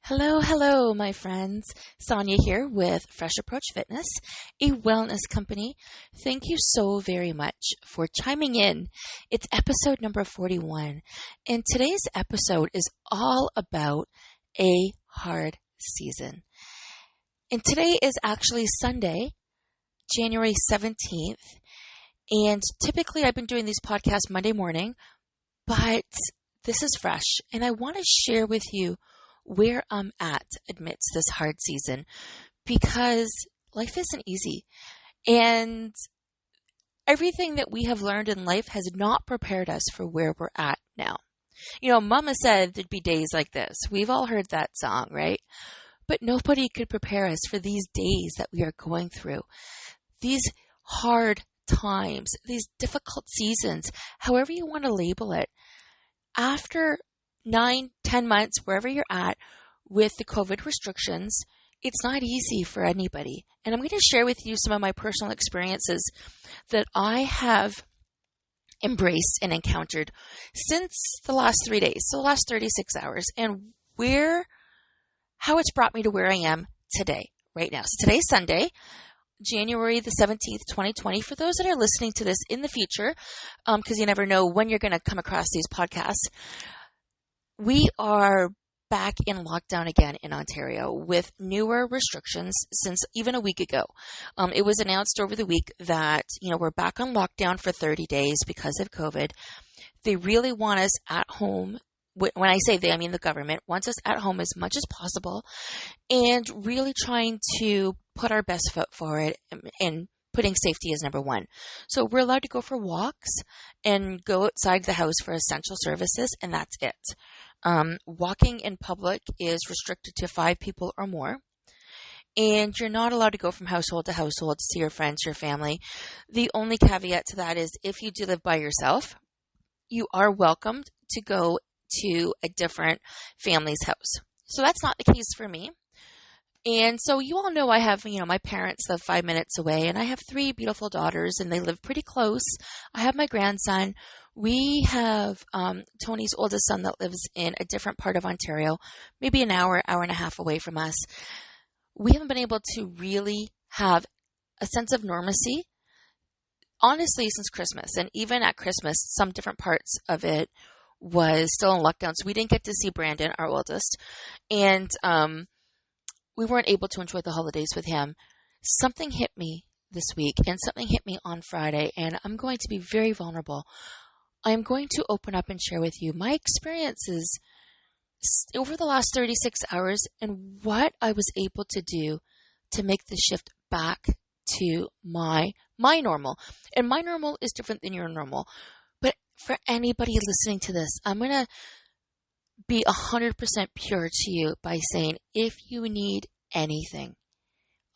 Hello, hello, my friends. Sonia here with Fresh Approach Fitness, a wellness company. Thank you so very much for chiming in. It's episode number 41, and today's episode is all about a hard season. And today is actually Sunday, January 17th, and typically I've been doing these podcasts Monday morning, but this is fresh, and I want to share with you where I'm at amidst this hard season, because life isn't easy, and everything that we have learned in life has not prepared us for where we're at now. You know, Mama said there'd be days like this. We've all heard that song, right? But nobody could prepare us for these days that we are going through, these hard times, these difficult seasons, however you want to label it. After 9, 10 months, wherever you're at with the COVID restrictions, it's not easy for anybody. And I'm going to share with you some of my personal experiences that I have embraced and encountered since the last 3 days, so the last 36 hours, and how it's brought me to where I am today, right now. So today's Sunday, January the 17th, 2020. For those that are listening to this in the future, because you never know when you're going to come across these podcasts, we are back in lockdown again in Ontario with newer restrictions since even a week ago. It was announced over the week that, we're back on lockdown for 30 days because of COVID. They really want us at home. When I say they, I mean the government wants us at home as much as possible and really trying to put our best foot forward and putting safety as number one. So we're allowed to go for walks and go outside the house for essential services, and that's it. Walking in public is restricted to 5 people or more, and you're not allowed to go from household to household to see your friends, your family. The only caveat to that is if you do live by yourself, you are welcomed to go to a different family's house. So that's not the case for me. And so you all know I have, my parents live 5 minutes away, and I have 3 beautiful daughters, and they live pretty close. I have my grandson. We have Tony's oldest son that lives in a different part of Ontario, maybe an hour and a half away from us. We haven't been able to really have a sense of normalcy, honestly, since Christmas. And even at Christmas, some different parts of it was still in lockdown. So we didn't get to see Brandon, our oldest. And we weren't able to enjoy the holidays with him. Something hit me this week, and something hit me on Friday, and I'm going to be very vulnerable. I'm going to open up and share with you my experiences over the last 36 hours and what I was able to do to make the shift back to my normal. And my normal is different than your normal. But for anybody listening to this, I'm going to be 100% pure to you by saying, if you need anything,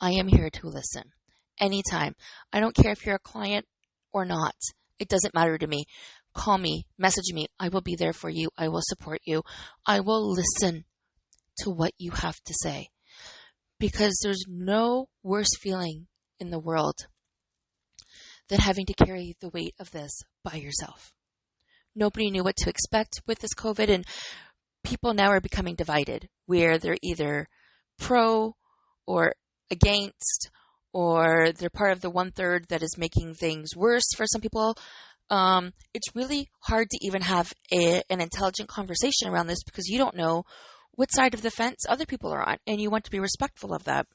I am here to listen anytime. I don't care if you're a client or not. It doesn't matter to me. Call me, message me. I will be there for you. I will support you. I will listen to what you have to say, because there's no worse feeling in the world than having to carry the weight of this by yourself. Nobody knew what to expect with this COVID, and people now are becoming divided, where they're either pro or against, or they're part of the 1/3 that is making things worse for some people. It's really hard to even have an intelligent conversation around this, because you don't know what side of the fence other people are on, and you want to be respectful of that.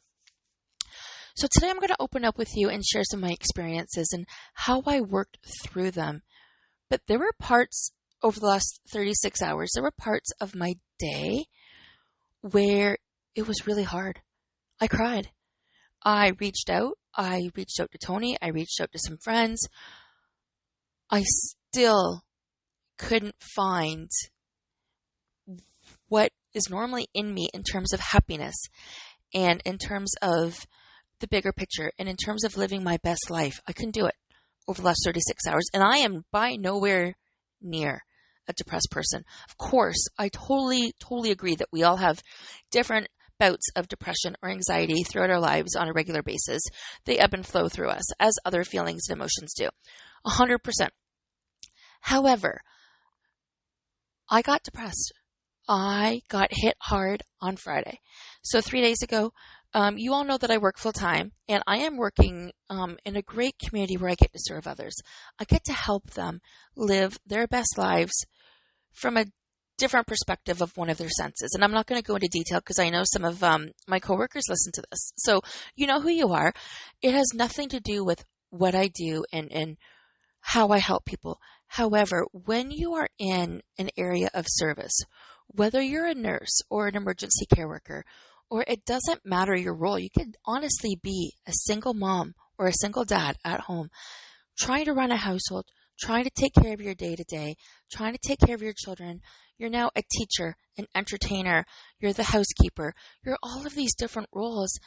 So today I'm going to open up with you and share some of my experiences and how I worked through them. But there were parts over the last 36 hours, there were parts of my day where it was really hard. I cried. I reached out to Tony. I reached out to some friends. I still couldn't find what is normally in me in terms of happiness and in terms of the bigger picture and in terms of living my best life. I couldn't do it over the last 36 hours. And I am by nowhere near a depressed person. Of course, I totally agree that we all have different bouts of depression or anxiety throughout our lives on a regular basis. They ebb and flow through us as other feelings and emotions do. 100%. However, I got depressed I got hit hard on Friday. So 3 days ago, you all know that I work full time, and I am working in a great community where I get to serve others. I get to help them live their best lives from a different perspective of one of their senses. And I'm not going to go into detail because I know some of my coworkers listen to this. So you know who you are. It has nothing to do with what I do and how I help people. However, when you are in an area of service, whether you're a nurse or an emergency care worker, or it doesn't matter your role, you could honestly be a single mom or a single dad at home, trying to run a household, trying to take care of your day to day, trying to take care of your children. You're now a teacher, an entertainer, you're the housekeeper, you're all of these different roles,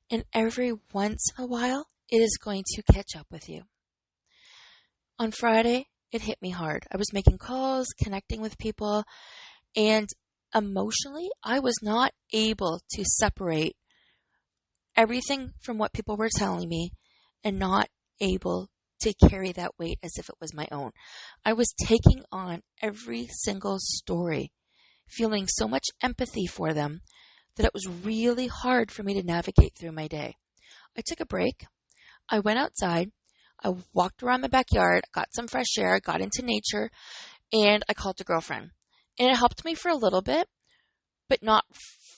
and every once in a while, it is going to catch up with you. On Friday, it hit me hard. I was making calls, connecting with people, and emotionally, I was not able to separate everything from what people were telling me and not able to carry that weight as if it was my own. I was taking on every single story, feeling so much empathy for them that it was really hard for me to navigate through my day. I took a break. I went outside. I walked around my backyard, got some fresh air, got into nature, and I called a girlfriend. And it helped me for a little bit, but not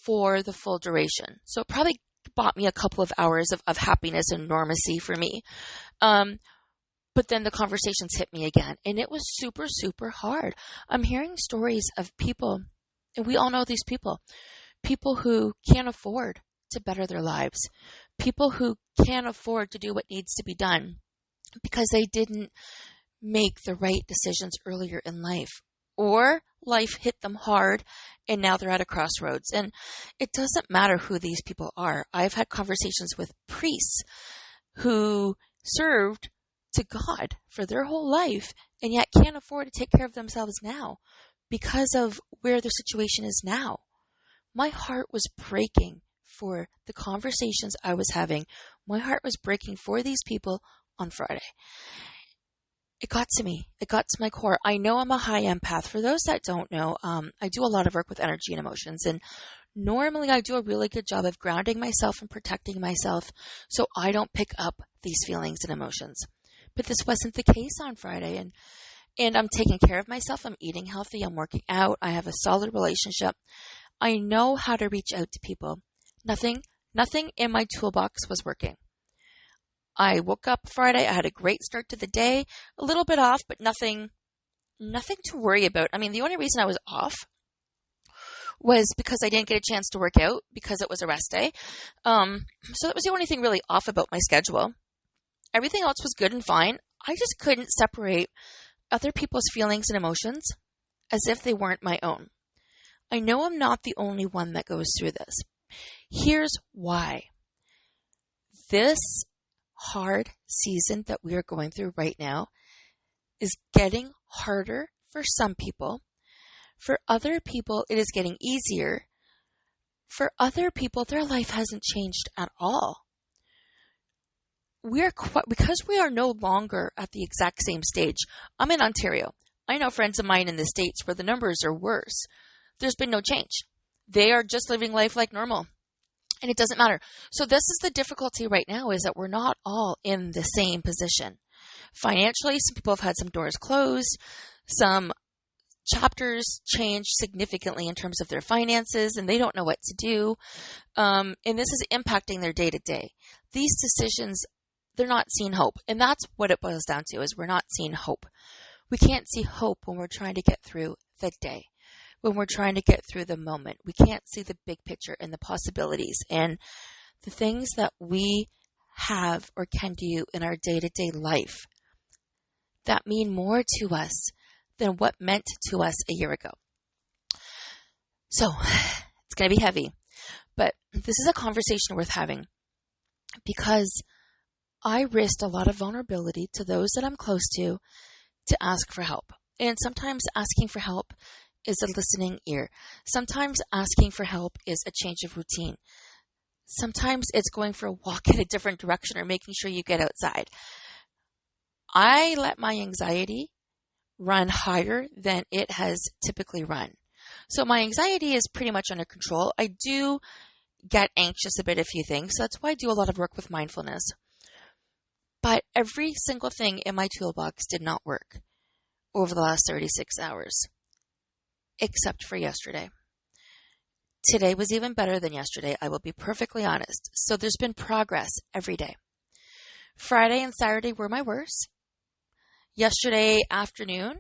for the full duration. So it probably bought me a couple of hours of happiness and normacy for me. But then the conversations hit me again, and it was super, super hard. I'm hearing stories of people, and we all know these people who can't afford to better their lives, people who can't afford to do what needs to be done because they didn't make the right decisions earlier in life, or life hit them hard and now they're at a crossroads. And it doesn't matter who these people are. I've had conversations with priests who served to God for their whole life and yet can't afford to take care of themselves now because of where their situation is now. My heart was breaking for the conversations I was having. My heart was breaking for these people on Friday. It got to me. It got to my core. I know I'm a high empath. For those that don't know, I do a lot of work with energy and emotions, and normally I do a really good job of grounding myself and protecting myself so I don't pick up these feelings and emotions. But this wasn't the case on Friday, and I'm taking care of myself. I'm eating healthy. I'm working out. I have a solid relationship. I know how to reach out to people. Nothing in my toolbox was working. I woke up Friday. I had a great start to the day, a little bit off, but nothing to worry about. I mean, the only reason I was off was because I didn't get a chance to work out because it was a rest day. So that was the only thing really off about my schedule. Everything else was good and fine. I just couldn't separate other people's feelings and emotions as if they weren't my own. I know I'm not the only one that goes through this. Here's why. This hard season that we are going through right now is getting harder for some people. For other people, it is getting easier. For other people, their life hasn't changed at all. Because we are no longer at the exact same stage. I'm in Ontario. I know friends of mine in the States where the numbers are worse. There's been no change. They are just living life like normal. And it doesn't matter. So this is the difficulty right now, is that we're not all in the same position. Financially, some people have had some doors closed. Some chapters changed significantly in terms of their finances, and they don't know what to do. And this is impacting their day-to-day. These decisions, they're not seeing hope. And that's what it boils down to, is we're not seeing hope. We can't see hope when we're trying to get through the day, when we're trying to get through the moment. We can't see the big picture and the possibilities and the things that we have or can do in our day-to-day life that mean more to us than what meant to us a year ago. So it's going to be heavy, but this is a conversation worth having because I risked a lot of vulnerability to those that I'm close to ask for help. And sometimes asking for help is a listening ear. Sometimes asking for help is a change of routine. Sometimes it's going for a walk in a different direction or making sure you get outside. I let my anxiety run higher than it has typically run. So my anxiety is pretty much under control. I do get anxious about a few things. So that's why I do a lot of work with mindfulness. But every single thing in my toolbox did not work over the last 36 hours, except for yesterday. Today was even better than yesterday, I will be perfectly honest. So there's been progress every day. Friday and Saturday were my worst. Yesterday afternoon,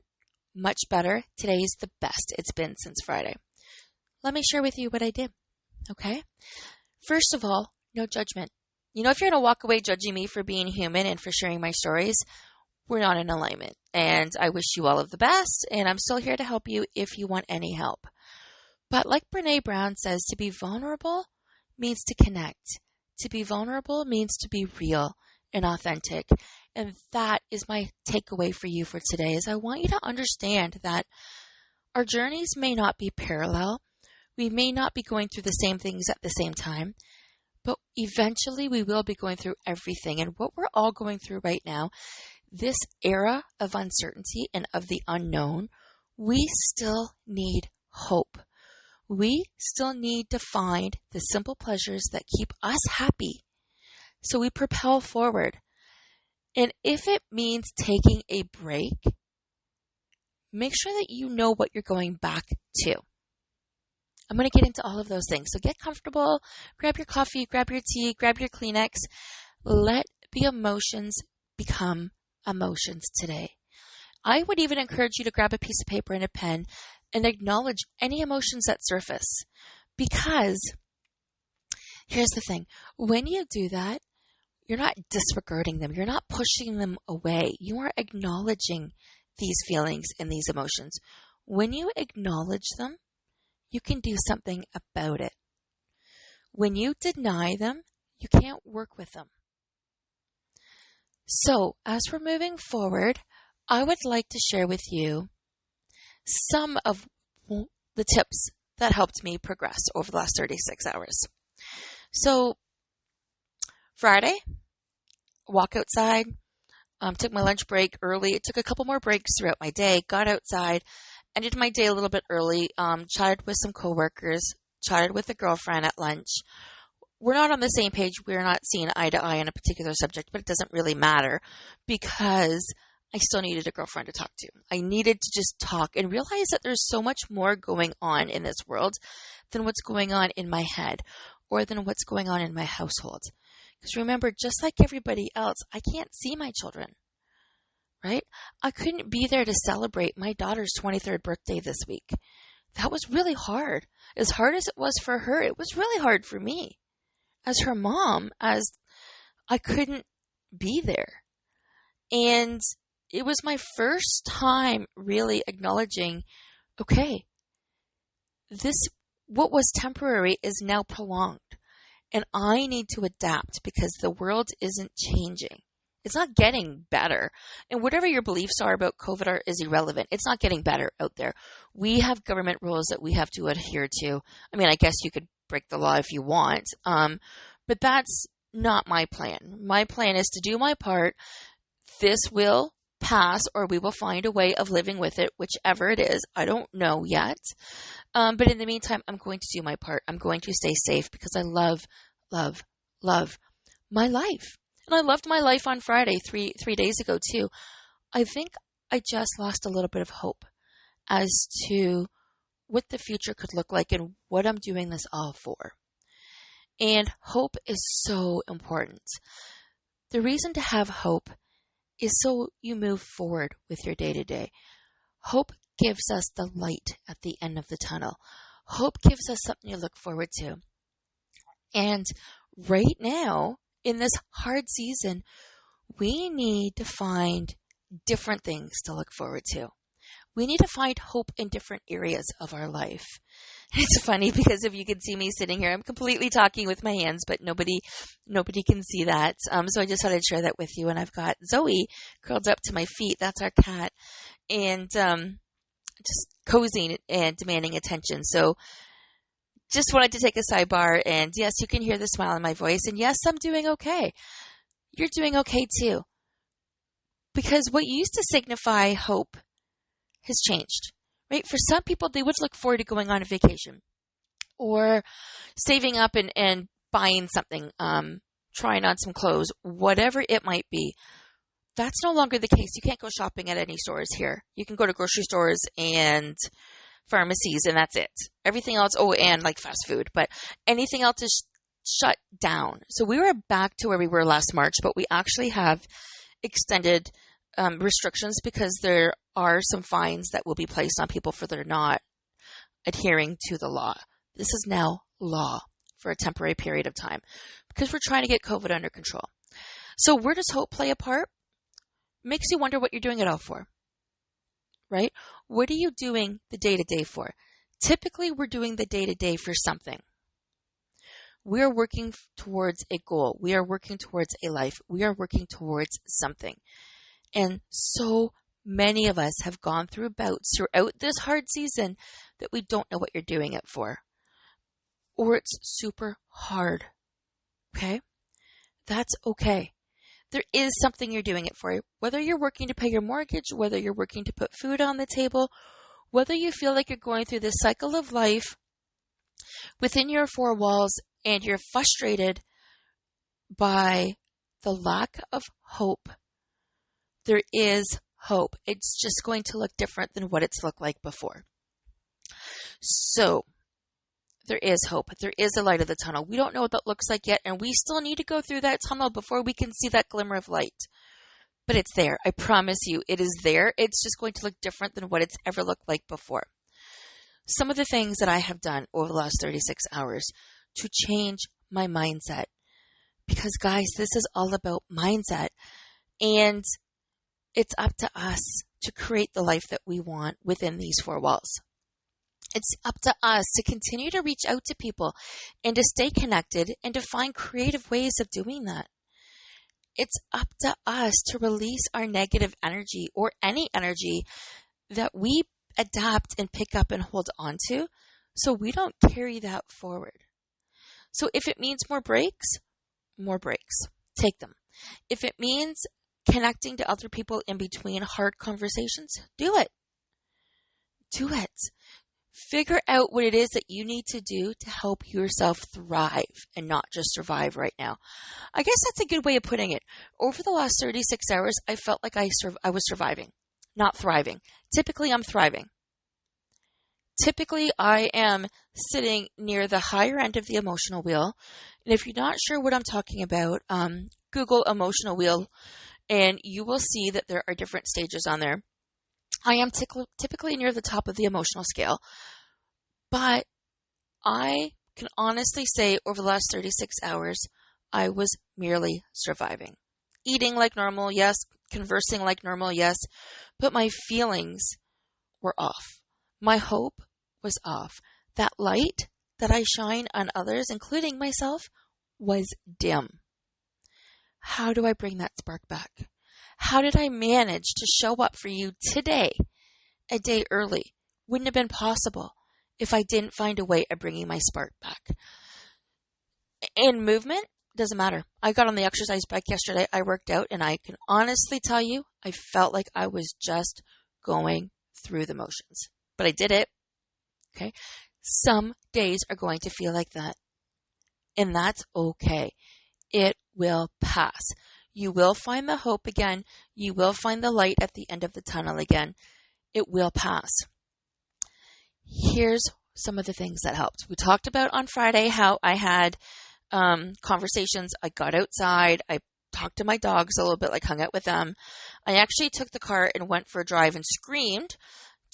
much better. Today's the best it's been since Friday. Let me share with you what I did, okay? First of all, no judgment. If you're going to walk away judging me for being human and for sharing my stories, we're not in alignment. And I wish you all of the best, and I'm still here to help you if you want any help. But like Brené Brown says, to be vulnerable means to connect. To be vulnerable means to be real and authentic. And that is my takeaway for you for today, is I want you to understand that our journeys may not be parallel. We may not be going through the same things at the same time, but eventually we will be going through everything. And what we're all going through right now, this era of uncertainty and of the unknown, we still need hope. We still need to find the simple pleasures that keep us happy so we propel forward. And if it means taking a break, make sure that you know what you're going back to. I'm going to get into all of those things. So get comfortable, grab your coffee, grab your tea, grab your Kleenex. Let the emotions become emotions today. I would even encourage you to grab a piece of paper and a pen and acknowledge any emotions that surface. Because here's the thing. When you do that, you're not disregarding them. You're not pushing them away. You are acknowledging these feelings and these emotions. When you acknowledge them, you can do something about it. When you deny them, you can't work with them. So, as we're moving forward, I would like to share with you some of the tips that helped me progress over the last 36 hours. So, Friday, walk outside, took my lunch break early. It took a couple more breaks throughout my day, got outside, ended my day a little bit early, chatted with some coworkers, chatted with a girlfriend at lunch. We're not on the same page. We're not seeing eye to eye on a particular subject, but it doesn't really matter because I still needed a girlfriend to talk to. I needed to just talk and realize that there's so much more going on in this world than what's going on in my head or than what's going on in my household. Because remember, just like everybody else, I can't see my children, right? I couldn't be there to celebrate my daughter's 23rd birthday this week. That was really hard. As hard as it was for her, it was really hard for me. As her mom, as I couldn't be there. And it was my first time really acknowledging, okay, what was temporary is now prolonged. And I need to adapt because the world isn't changing. It's not getting better. And whatever your beliefs are about COVID is irrelevant. It's not getting better out there. We have government rules that we have to adhere to. I mean, I guess you could break the law if you want. But that's not my plan. My plan is to do my part. This will pass, or we will find a way of living with it, whichever it is. I don't know yet. But in the meantime, I'm going to do my part. I'm going to stay safe because I love my life. And I loved my life on Friday, three days ago too. I think I just lost a little bit of hope as to what the future could look like and what I'm doing this all for. And hope is so important. The reason to have hope is so you move forward with your day-to-day. Hope gives us the light at the end of the tunnel. Hope gives us something to look forward to. And right now, in this hard season, we need to find different things to look forward to. We need to find hope in different areas of our life. It's funny because if you could see me sitting here, I'm completely talking with my hands, but nobody can see that. So I just thought I'd share that with you. And I've got Zoe curled up to my feet. That's our cat. And just cozying and demanding attention. So just wanted to take a sidebar. And yes, you can hear the smile in my voice. And yes, I'm doing okay. You're doing okay too. Because what used to signify hope has changed. right? For some people, they would look forward to going on a vacation or saving up and buying something, trying on some clothes, whatever it might be. That's no longer the case. You can't go shopping at any stores here. You can go to grocery stores and pharmacies, and that's it. Everything else, and like fast food, but anything else is shut down. So we were back to where we were last March, but we actually have extended restrictions because there are some fines that will be placed on people for their not adhering to the law. This is now law for a temporary period of time because we're trying to get COVID under control. So where does hope play a part? Makes you wonder what you're doing it all for, right? What are you doing the day-to-day for? Typically, we're doing the day-to-day for something. We are working towards a goal. We are working towards a life. We are working towards something. And so many of us have gone through bouts throughout this hard season that we don't know what you're doing it for. Or it's super hard. Okay? That's okay. There is something you're doing it for. Whether you're working to pay your mortgage, whether you're working to put food on the table, whether you feel like you're going through this cycle of life within your four walls and you're frustrated by the lack of hope, there is hope. It's just going to look different than what it's looked like before. So, there is hope. There is a light at the tunnel. We don't know what that looks like yet, and we still need to go through that tunnel before we can see that glimmer of light. But it's there. I promise you, it is there. It's just going to look different than what it's ever looked like before. Some of the things that I have done over the last 36 hours to change my mindset. Because, guys, this is all about mindset. And it's up to us to create the life that we want within these four walls. It's up to us to continue to reach out to people and to stay connected and to find creative ways of doing that. It's up to us to release our negative energy or any energy that we adapt and pick up and hold on to so we don't carry that forward. So if it means more breaks, take them. If it means connecting to other people in between hard conversations, do it. Do it. Figure out what it is that you need to do to help yourself thrive and not just survive right now. I guess that's a good way of putting it. Over the last 36 hours, I felt like I was surviving, not thriving. Typically, I'm thriving. Typically, I am sitting near the higher end of the emotional wheel. And if you're not sure what I'm talking about, Google emotional wheel, and you will see that there are different stages on there. I am typically near the top of the emotional scale, but I can honestly say over the last 36 hours, I was merely surviving. Eating like normal, yes. Conversing like normal, yes. But my feelings were off. My hope was off. That light that I shine on others, including myself, was dim. How do I bring that spark back? How did I manage to show up for you today, a day early? Wouldn't have been possible if I didn't find a way of bringing my spark back. In movement, doesn't matter. I got on the exercise bike yesterday. I worked out, and I can honestly tell you, I felt like I was just going through the motions. But I did it. Okay? Some days are going to feel like that. And that's okay. It will pass. You will find the hope again. You will find the light at the end of the tunnel again. It will pass. Here's some of the things that helped. We talked about on Friday how I had conversations. I got outside. I talked to my dogs a little bit, like hung out with them. I actually took the car and went for a drive and screamed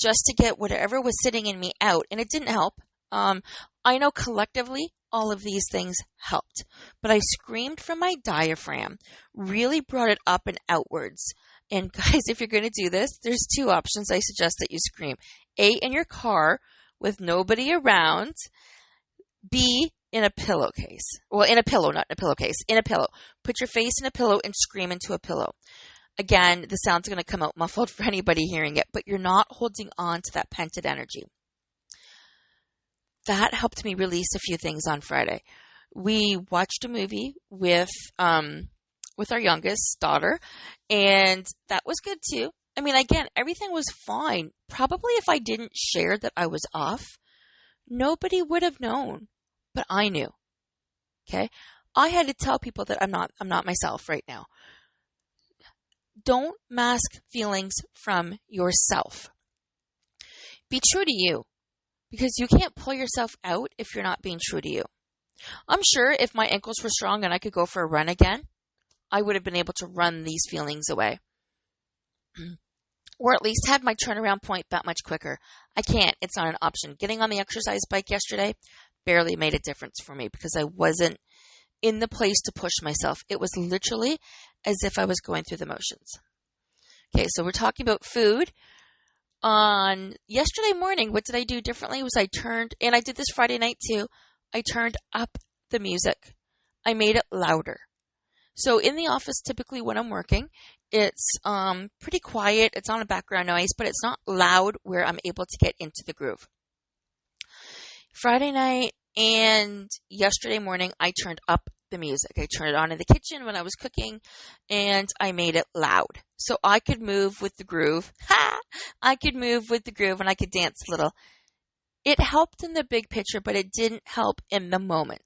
just to get whatever was sitting in me out. And it didn't help. I know collectively all of these things helped, but I screamed from my diaphragm, really brought it up and outwards. And guys, if you're going to do this, there's two options I suggest that you scream. A, in your car with nobody around. B, in a pillowcase. Well, in a pillow, not in a pillowcase. In a pillow. Put your face in a pillow and scream into a pillow. Again, the sound's going to come out muffled for anybody hearing it, but you're not holding on to that pent energy. That helped me release a few things on Friday. We watched a movie with our youngest daughter, and that was good too. I mean, again, everything was fine. Probably if I didn't share that I was off, nobody would have known, but I knew. Okay. I had to tell people that I'm not myself right now. Don't mask feelings from yourself. Be true to you, because you can't pull yourself out if you're not being true to you. I'm sure if my ankles were strong and I could go for a run again, I would have been able to run these feelings away. Or at least have my turnaround point that much quicker. I can't. It's not an option. Getting on the exercise bike yesterday barely made a difference for me because I wasn't in the place to push myself. It was literally as if I was going through the motions. Okay, so we're talking about food. On yesterday morning, what did I do differently was and I did this Friday night too, I turned up the music. I made it louder. So in the office, typically when I'm working, it's pretty quiet. It's on a background noise, but it's not loud where I'm able to get into the groove. Friday night and yesterday morning, I turned up the music. I turned it on in the kitchen when I was cooking, and I made it loud. So I could move with the groove. I could move with the groove and I could dance a little. It helped in the big picture, but it didn't help in the moment.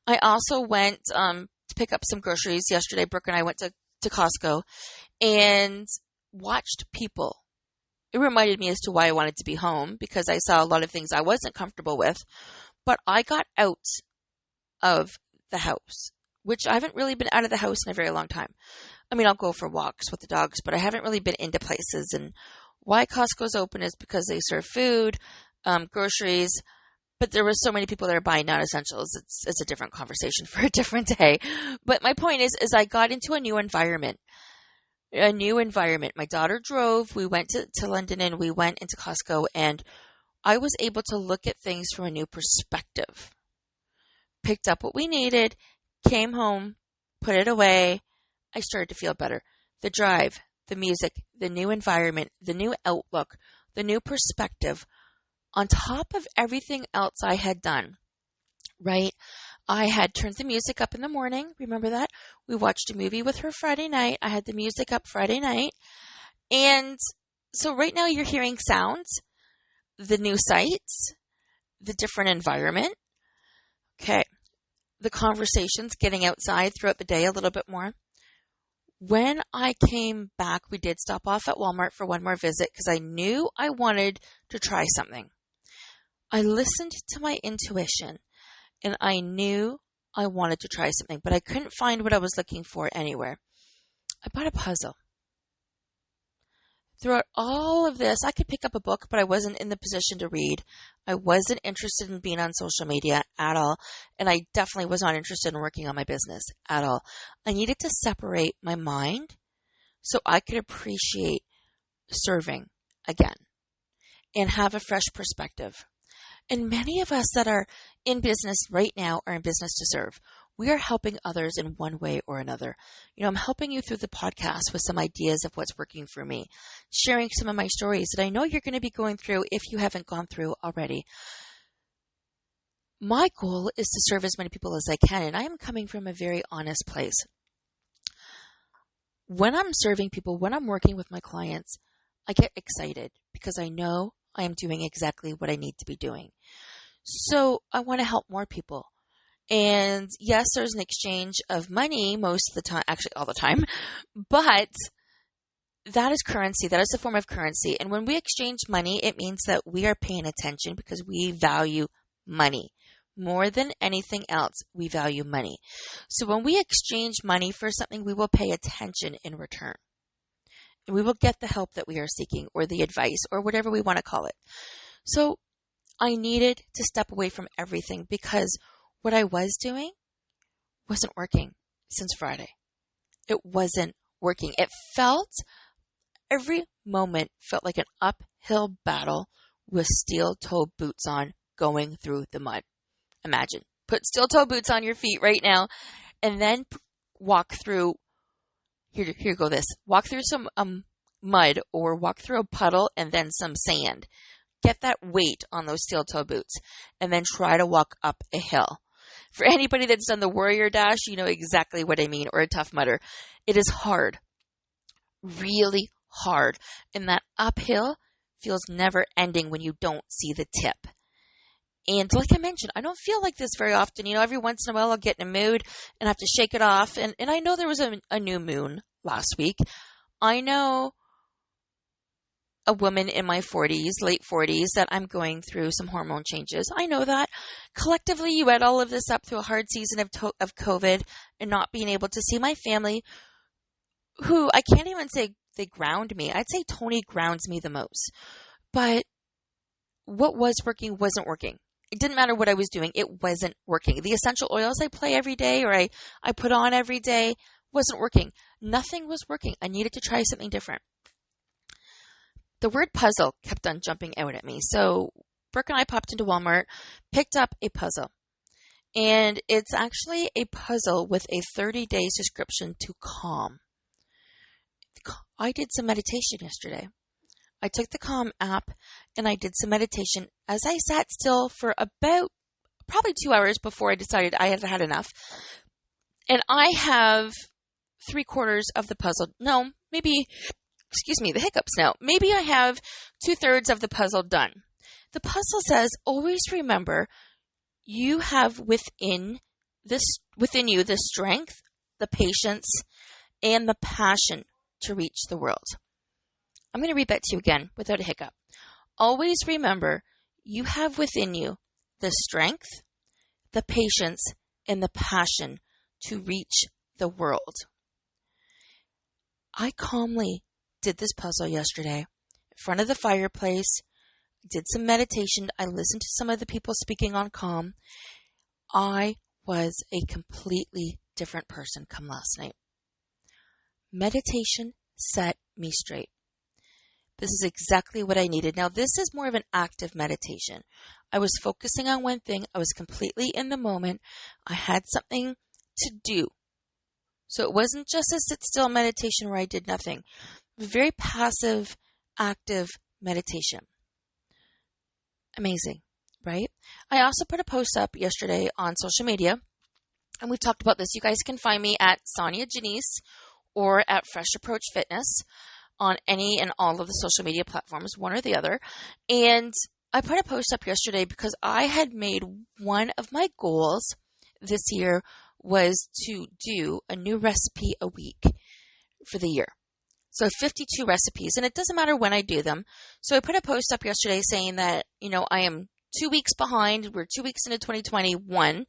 I also went to pick up some groceries yesterday. Brooke and I went to Costco and watched people. It reminded me as to why I wanted to be home, because I saw a lot of things I wasn't comfortable with, but I got out of the house, which I haven't really been out of the house in a very long time. I mean, I'll go for walks with the dogs, but I haven't really been into places. And why Costco's open is because they serve food, groceries, but there were so many people there buying non-essentials. It's a different conversation for a different day. But my point is I got into a new environment. My daughter drove. We went to London and we went into Costco, and I was able to look at things from a new perspective. Picked up what we needed, came home, put it away. I started to feel better. The drive, the music, the new environment, the new outlook, the new perspective, on top of everything else I had done, right? I had turned the music up in the morning. Remember that? We watched a movie with her Friday night. I had the music up Friday night. And so right now you're hearing sounds, the new sights, the different environment. Okay. The conversations, getting outside throughout the day a little bit more. When I came back, we did stop off at Walmart for one more visit because I knew I wanted to try something. I listened to my intuition and I knew I wanted to try something, but I couldn't find what I was looking for anywhere. I bought a puzzle. Throughout all of this, I could pick up a book, but I wasn't in the position to read. I wasn't interested in being on social media at all, and I definitely was not interested in working on my business at all. I needed to separate my mind so I could appreciate serving again and have a fresh perspective. And many of us that are in business right now are in business to serve. We are helping others in one way or another. I'm helping you through the podcast with some ideas of what's working for me, sharing some of my stories that I know you're going to be going through if you haven't gone through already. My goal is to serve as many people as I can, and I am coming from a very honest place. When I'm serving people, when I'm working with my clients, I get excited because I know I am doing exactly what I need to be doing. So I want to help more people. And yes, there's an exchange of money most of the time, actually all the time, but that is currency. That is a form of currency. And when we exchange money, it means that we are paying attention because we value money. More than anything else, we value money. So when we exchange money for something, we will pay attention in return. And we will get the help that we are seeking, or the advice, or whatever we want to call it. So I needed to step away from everything because what I was doing wasn't working since Friday. It wasn't working. Every moment felt like an uphill battle with steel-toe boots on going through the mud. Imagine, put steel-toe boots on your feet right now and then walk through, walk through some mud or walk through a puddle and then some sand. Get that weight on those steel-toe boots and then try to walk up a hill. For anybody that's done the Warrior Dash, you know exactly what I mean, or a Tough Mudder. It is hard, really hard. And that uphill feels never ending when you don't see the tip. And like I mentioned, I don't feel like this very often. Every once in a while I'll get in a mood and have to shake it off. And I know there was a new moon last week. I know a woman in my 40s, late 40s, that I'm going through some hormone changes. I know that. Collectively, you add all of this up through a hard season of COVID and not being able to see my family, who I can't even say they ground me. I'd say Tony grounds me the most. But what was working wasn't working. It didn't matter what I was doing. It wasn't working. The essential oils I play every day or I put on every day wasn't working. Nothing was working. I needed to try something different. The word puzzle kept on jumping out at me. So Brooke and I popped into Walmart, picked up a puzzle. And it's actually a puzzle with a 30-day subscription to Calm. I did some meditation yesterday. I took the Calm app and I did some meditation as I sat still for about probably 2 hours before I decided I had had enough. And I have 3/4 of the puzzle. No, maybe, the hiccups now. Maybe I have 2/3 of the puzzle done. The puzzle says, always remember you have within you the strength, the patience, and the passion to reach the world. I'm going to read that to you again without a hiccup. Always remember you have within you the strength, the patience, and the passion to reach the world. I calmly did this puzzle yesterday in front of the fireplace, did some meditation. I listened to some of the people speaking on Calm. I was a completely different person come last night. Meditation set me straight. This is exactly what I needed. Now, this is more of an active meditation. I was focusing on one thing. I was completely in the moment. I had something to do. So it wasn't just a sit-still meditation where I did nothing. It was very passive, active meditation. Amazing, right? I also put a post up yesterday on social media, and we've talked about this. You guys can find me at Sonia Janice or at Fresh Approach Fitness on any and all of the social media platforms, one or the other. And I put a post up yesterday because I had made one of my goals this year was to do a new recipe a week for the year. So 52 recipes, and it doesn't matter when I do them. So I put a post up yesterday saying that, I am 2 weeks behind. We're 2 weeks into 2021,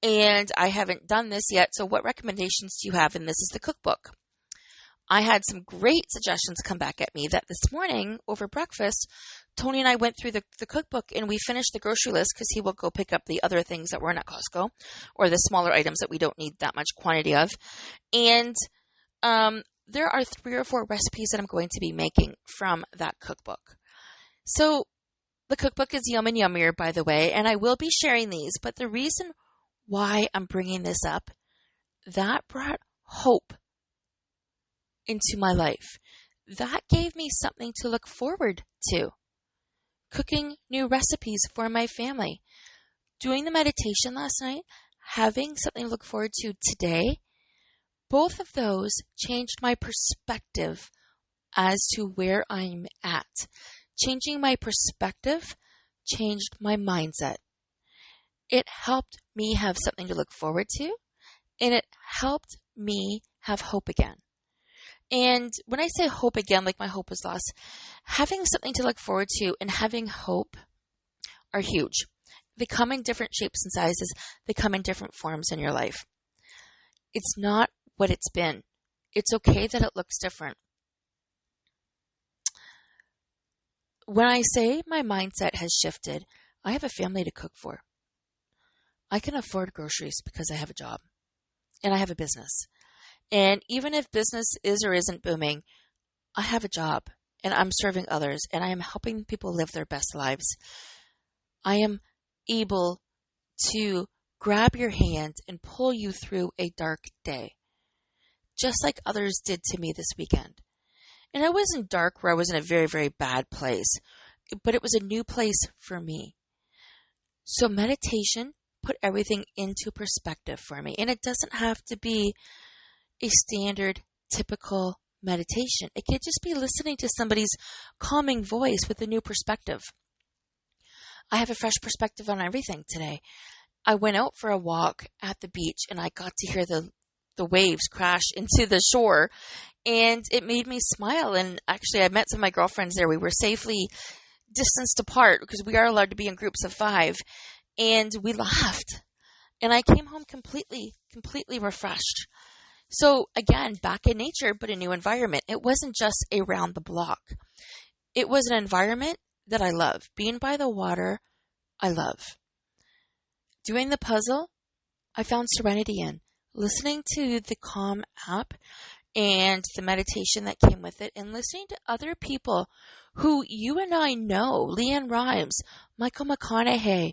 and I haven't done this yet. So what recommendations do you have? And this is the cookbook. I had some great suggestions come back at me that this morning over breakfast, Tony and I went through the cookbook and we finished the grocery list because he will go pick up the other things that weren't at Costco or the smaller items that we don't need that much quantity of. And there are 3 or 4 recipes that I'm going to be making from that cookbook. So the cookbook is Yum and Yummier, by the way, and I will be sharing these. But the reason why I'm bringing this up, that brought hope into my life. That gave me something to look forward to. Cooking new recipes for my family. Doing the meditation last night, having something to look forward to today. Both of those changed my perspective as to where I'm at. Changing my perspective changed my mindset. It helped me have something to look forward to, and it helped me have hope again. And when I say hope again, like my hope was lost, having something to look forward to and having hope are huge. They come in different shapes and sizes. They come in different forms in your life. It's not what it's been. It's okay that it looks different. When I say my mindset has shifted, I have a family to cook for. I can afford groceries because I have a job and I have a business. And even if business is or isn't booming, I have a job and I'm serving others and I am helping people live their best lives. I am able to grab your hand and pull you through a dark day, just like others did to me this weekend. And I wasn't dark where I was in a very, very bad place, but it was a new place for me. So meditation put everything into perspective for me. And it doesn't have to be a standard, typical meditation. It could just be listening to somebody's calming voice with a new perspective. I have a fresh perspective on everything today. I went out for a walk at the beach and I got to hear the waves crash into the shore, and it made me smile. And actually, I met some of my girlfriends there. We were safely distanced apart because we are allowed to be in groups of 5, and we laughed. And I came home completely refreshed. So again, back in nature, but a new environment. It wasn't just around the block. It was an environment that I love. Being by the water, I love. Doing the puzzle, I found serenity in. Listening to the Calm app and the meditation that came with it, and listening to other people who you and I know, Leanne Rimes, Michael McConaughey,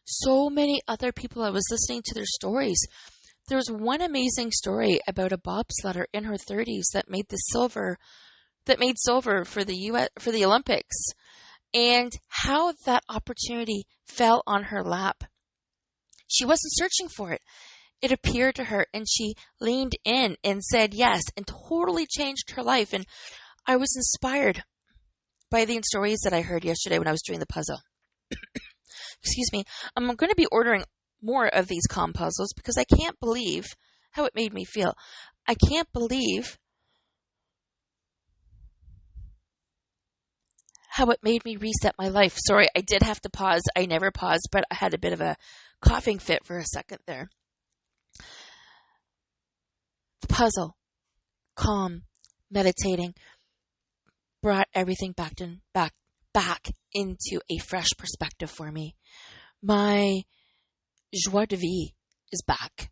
so many other people. I was listening to their stories. There was one amazing story about a bobsledder in her 30s that made silver for the Olympics, and how that opportunity fell on her lap. She wasn't searching for it. It appeared to her, and she leaned in and said yes, and totally changed her life. And I was inspired by the stories that I heard yesterday when I was doing the puzzle. Excuse me. I'm going to be ordering more of these Calm puzzles because I can't believe how it made me feel. I can't believe how it made me reset my life. Sorry, I did have to pause. I never pause, but I had a bit of a coughing fit for a second there. The puzzle, Calm, meditating, brought everything back into a fresh perspective for me. My joie de vivre is back,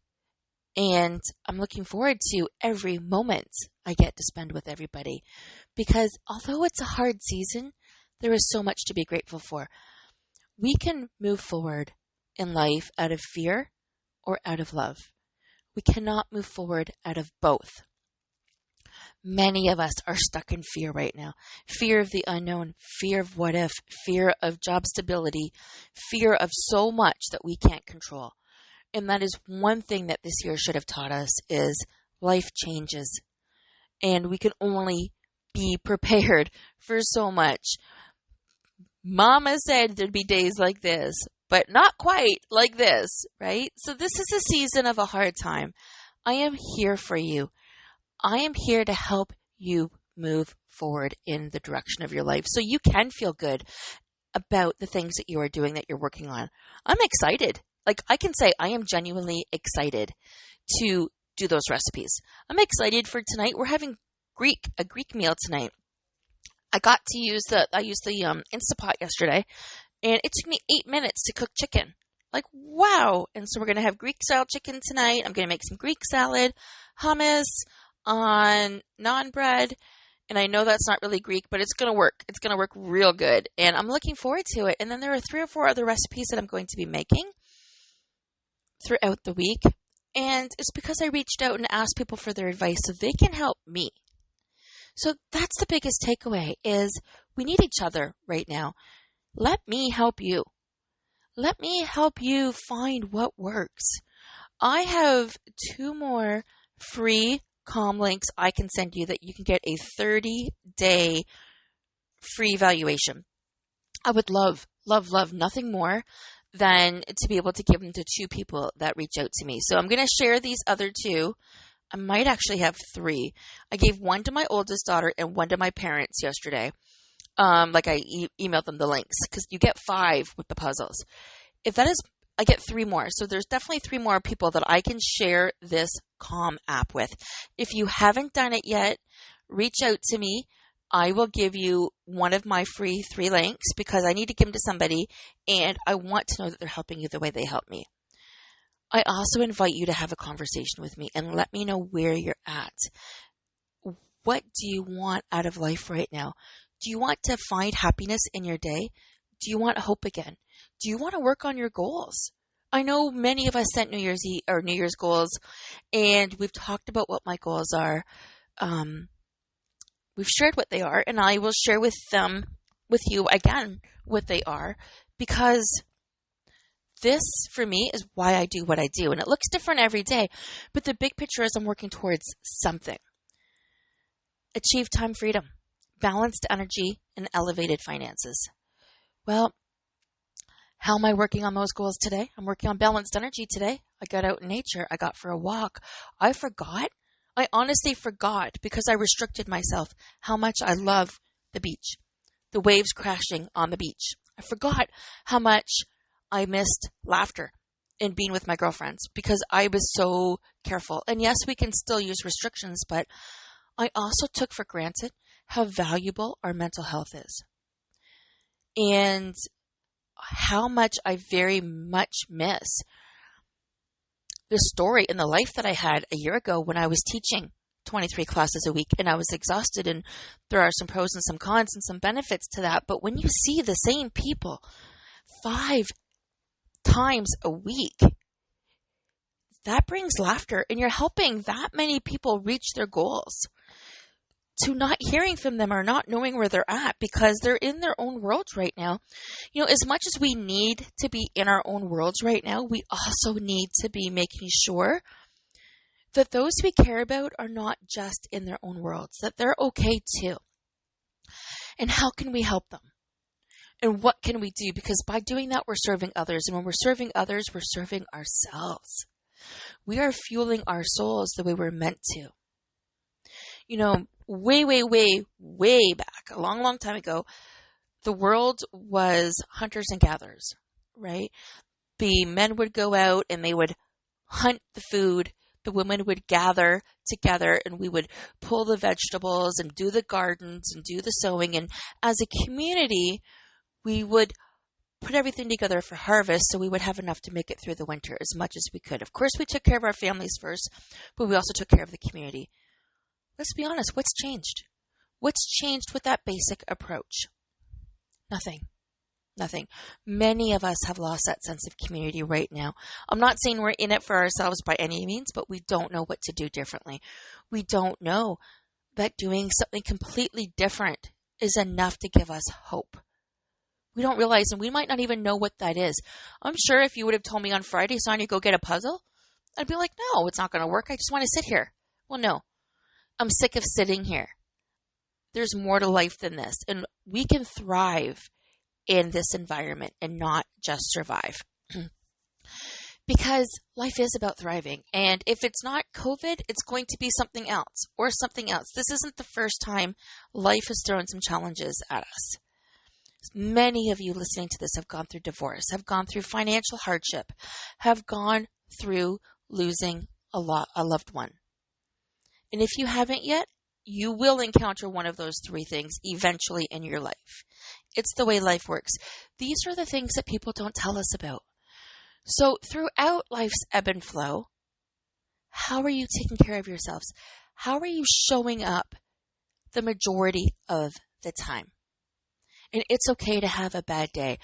and I'm looking forward to every moment I get to spend with everybody, because although it's a hard season, there is so much to be grateful for. We can move forward in life out of fear or out of love. We cannot move forward out of both. Many of us are stuck in fear right now. Fear of the unknown, fear of what if, fear of job stability, fear of so much that we can't control. And that is one thing that this year should have taught us, is life changes. And we can only be prepared for so much. Mama said there'd be days like this, but not quite like this, right? So this is a season of a hard time. I am here for you. I am here to help you move forward in the direction of your life so you can feel good about the things that you are doing, that you're working on. I'm excited. Like, I can say I am genuinely excited to do those recipes. I'm excited for tonight. We're having a Greek meal tonight. I used the Instapot yesterday, and it took me 8 minutes to cook chicken. Like, wow. And so we're going to have Greek style chicken tonight. I'm going to make some Greek salad, hummus on naan bread. And I know that's not really Greek, but it's going to work. It's going to work real good. And I'm looking forward to it. And then there are 3 or 4 other recipes that I'm going to be making throughout the week. And it's because I reached out and asked people for their advice so they can help me. So that's the biggest takeaway, is we need each other right now. Let me help you. Let me help you find what works. I have 2 more free Calm links I can send you that you can get a 30-day free evaluation. I would love nothing more than to be able to give them to 2 people that reach out to me. So I'm going to share these other 2. I might actually have 3. I gave 1 to my oldest daughter and 1 to my parents yesterday. I emailed them the links, because you get 5 with the puzzles. I get 3 more. So there's definitely 3 more people that I can share this Calm app with. If you haven't done it yet, reach out to me. I will give you one of my free 3 links, because I need to give them to somebody, and I want to know that they're helping you the way they help me. I also invite you to have a conversation with me and let me know where you're at. What do you want out of life right now? Do you want to find happiness in your day? Do you want hope again? Do you want to work on your goals? I know many of us set New Year's goals, and we've talked about what my goals are. We've shared what they are, and I will share with you again what they are, because this, for me, is why I do what I do. And it looks different every day, but the big picture is I'm working towards something. Achieve time freedom, balanced energy, and elevated finances. Well, how am I working on those goals today? I'm working on balanced energy today. I got out in nature. I got for a walk. I honestly forgot because I restricted myself how much I love the beach, the waves crashing on the beach. I forgot how much I missed laughter and being with my girlfriends because I was so careful. And yes, we can still use restrictions, but I also took for granted how valuable our mental health is and how much I very much miss the story and the life that I had a year ago when I was teaching 23 classes a week and I was exhausted, and there are some pros and some cons and some benefits to that. But when you see the same people 5 times a week, that brings laughter, and you're helping that many people reach their goals. To not hearing from them or not knowing where they're at because they're in their own worlds right now. As much as we need to be in our own worlds right now, we also need to be making sure that those we care about are not just in their own worlds, that they're okay too. And how can we help them? And what can we do? Because by doing that, we're serving others. And when we're serving others, we're serving ourselves. We are fueling our souls the way we're meant to. Way, way, way, way back, a long, long time ago, the world was hunters and gatherers, right? The men would go out and they would hunt the food. The women would gather together and we would pull the vegetables and do the gardens and do the sowing. And as a community, we would put everything together for harvest so we would have enough to make it through the winter as much as we could. Of course, we took care of our families first, but we also took care of the community. Let's be honest, what's changed? What's changed with that basic approach? Nothing. Many of us have lost that sense of community right now. I'm not saying we're in it for ourselves by any means, but we don't know what to do differently. We don't know that doing something completely different is enough to give us hope. We don't realize, and we might not even know what that is. I'm sure if you would have told me on Friday, Sonia, go get a puzzle, I'd be like, no, it's not going to work. I just want to sit here. Well, no. I'm sick of sitting here. There's more to life than this. And we can thrive in this environment and not just survive. Because life is about thriving. And if it's not COVID, it's going to be something else or something else. This isn't the first time life has thrown some challenges at us. Many of you listening to this have gone through divorce, have gone through financial hardship, have gone through losing a loved one. And if you haven't yet, you will encounter one of those 3 things eventually in your life. It's the way life works. These are the things that people don't tell us about. So throughout life's ebb and flow, how are you taking care of yourselves? How are you showing up the majority of the time? And it's okay to have a bad day.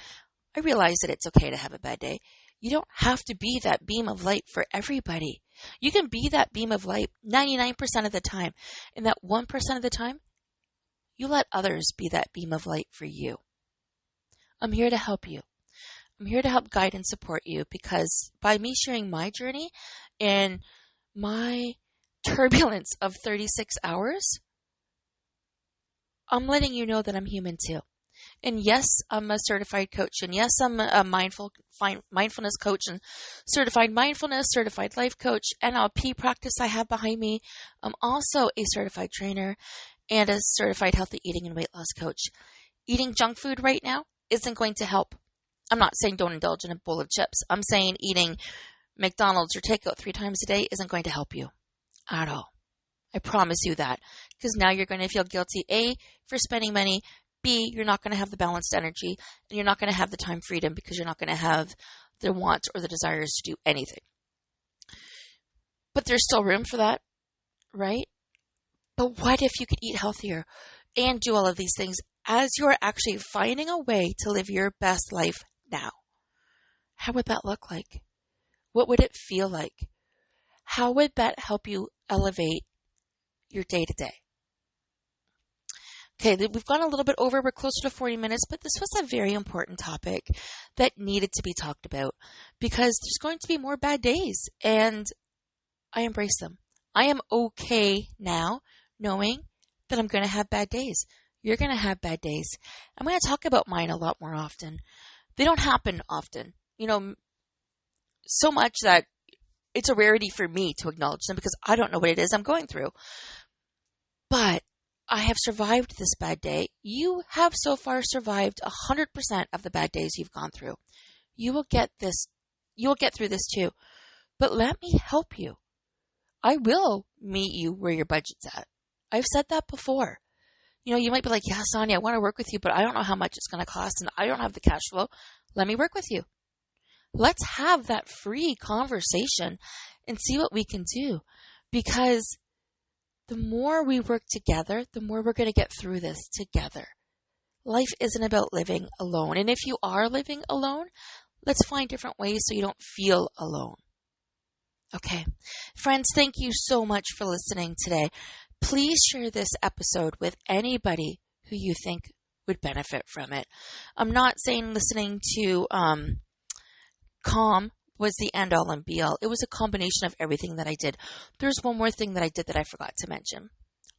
I realize that it's okay to have a bad day. You don't have to be that beam of light for everybody. You can be that beam of light 99% of the time. And that 1% of the time, you let others be that beam of light for you. I'm here to help you. I'm here to help guide and support you because by me sharing my journey and my turbulence of 36 hours, I'm letting you know that I'm human too. And yes, I'm a certified coach. And yes, I'm a mindfulness coach and certified mindfulness, certified life coach, NLP practice I have behind me. I'm also a certified trainer and a certified healthy eating and weight loss coach. Eating junk food right now isn't going to help. I'm not saying don't indulge in a bowl of chips. I'm saying eating McDonald's or takeout 3 times a day isn't going to help you at all. I promise you that. Because now you're going to feel guilty, A, for spending money, B, you're not going to have the balanced energy, and you're not going to have the time freedom because you're not going to have the wants or the desires to do anything. But there's still room for that, right? But what if you could eat healthier and do all of these things as you're actually finding a way to live your best life now? How would that look like? What would it feel like? How would that help you elevate your day-to-day? Okay, we've gone a little bit over. We're closer to 40 minutes, but this was a very important topic that needed to be talked about because there's going to be more bad days, and I embrace them. I am okay now knowing that I'm going to have bad days. You're going to have bad days. I'm going to talk about mine a lot more often. They don't happen often, so much that it's a rarity for me to acknowledge them because I don't know what it is I'm going through. But I have survived this bad day. You have so far survived 100% of the bad days you've gone through. You will get this. You will get through this too. But let me help you. I will meet you where your budget's at. I've said that before. You might be like, yeah, Sonia, I want to work with you, but I don't know how much it's going to cost and I don't have the cash flow. Let me work with you. Let's have that free conversation and see what we can do. Because the more we work together, the more we're going to get through this together. Life isn't about living alone. And if you are living alone, let's find different ways so you don't feel alone. Okay. Friends, thank you so much for listening today. Please share this episode with anybody who you think would benefit from it. I'm not saying listening to Calm was the end all and be all. It was a combination of everything that I did. There's one more thing that I did that I forgot to mention.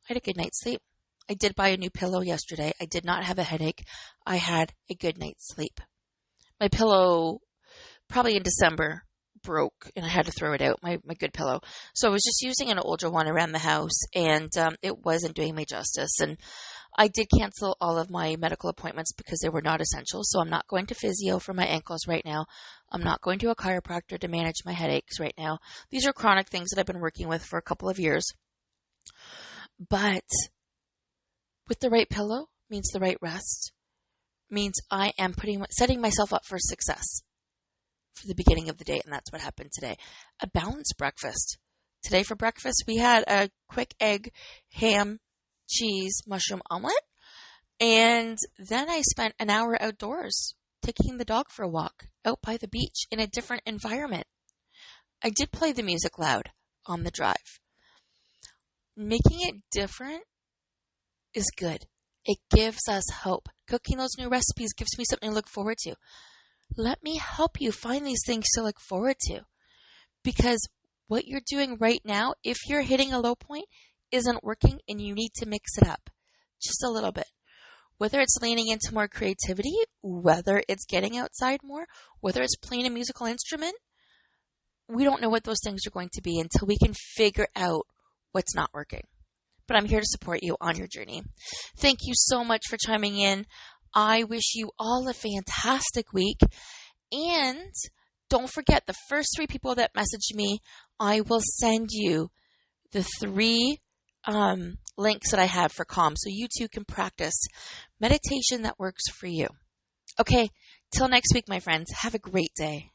I had a good night's sleep. I did buy a new pillow yesterday. I did not have a headache. I had a good night's sleep. My pillow, probably in December, broke and I had to throw it out, my good pillow. So I was just using an older one around the house and it wasn't doing me justice. And I did cancel all of my medical appointments because they were not essential. So I'm not going to physio for my ankles right now. I'm not going to a chiropractor to manage my headaches right now. These are chronic things that I've been working with for a couple of years. But with the right pillow means the right rest, means I am setting myself up for success for the beginning of the day, and that's what happened today. A balanced breakfast. Today for breakfast, we had a quick egg, ham, cheese, mushroom omelet, and then I spent an hour outdoors taking the dog for a walk out by the beach in a different environment. I did play the music loud on the drive. Making it different is good. It gives us hope. Cooking those new recipes gives me something to look forward to. Let me help you find these things to look forward to. Because what you're doing right now, if you're hitting a low point, isn't working and you need to mix it up just a little bit. Whether it's leaning into more creativity, whether it's getting outside more, whether it's playing a musical instrument, we don't know what those things are going to be until we can figure out what's not working. But I'm here to support you on your journey. Thank you so much for chiming in. I wish you all a fantastic week. And don't forget, the first 3 people that message me, I will send you the 3 links that I have for Calm so you too can practice meditation that works for you. Okay, till next week, my friends. Have a great day.